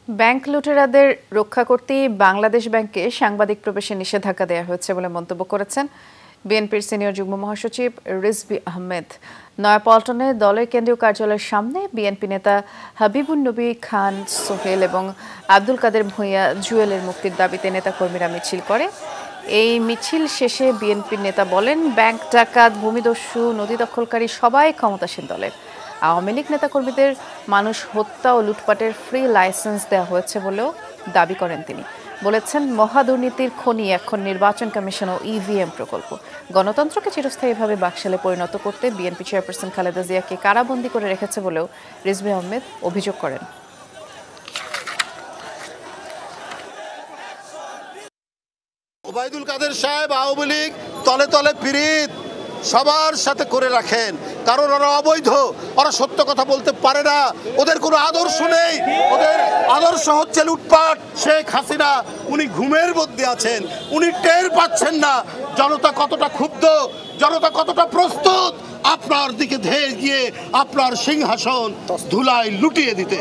Bank লুটেরাদের রক্ষা করতেই বাংলাদেশ ব্যাংকে সাংবাদিক প্রবেশে নিষেধাজ্ঞা দেওয়া হয়েছে বলে মন্তব্য করেছেন বিএনপির সিনিয়র যুগ্ম মহাসচিব রিজভী আহমেদ। নয়াপল্টনে দলের কেন্দ্রীয় কার্যালয়ের সামনে বিএনপি নেতা হাবিবুন নবী খান সোহেল এবং আব্দুল কাদের ভূঁইয়া জুয়েলের মুক্তির দাবিতে নেতাকর্মীরা মিছিল করে। এই মিছিল শেষে বিএনপির নেতা বলেন, ব্যাংক ডাকাত, ভূমিদস্যু, নদী দখলকারী সবাই ক্ষমতাসীন দলের। আওয়ামী লীগ নেতাকর্মীদের মানুষ হত্যা ও লুটপাটের ফ্রি লাইসেন্স দেওয়া হয়েছে বলেও দাবি করেন তিনি। বলেছেন, মহাদুর্নীতির খনি এখন নির্বাচন কমিশন ও ইভিএম প্রকল্প। গণতন্ত্রকে চিরস্থায়ীভাবে বাকশালে পরিণত করতে বিএনপি চেয়ারপারসন খালেদা জিয়াকে কারাবন্দী করে রেখেছে বলেও রিজভী আহমেদ অভিযোগ করেন। ওবায়দুল কাদের সাহেব আওয়ামী লীগ তলে তলে পিরিত সবার সাথে করে রাখেন, কারণ ওরা অবৈধ, ওরা সত্য কথা বলতে পারে না, ওদের কোনো আদর্শ নেই, ওদের আদর্শ হচ্ছে লুটপাট। শেখ হাসিনা উনি ঘুমের মধ্যে আছেন, উনি টের পাচ্ছেন না জনতা কতটা ক্ষুব্ধ, জনতা কতটা প্রস্তুত আপনার দিকে ধেয়ে গিয়ে আপনার সিংহাসন ধুলায় লুটিয়ে দিতে।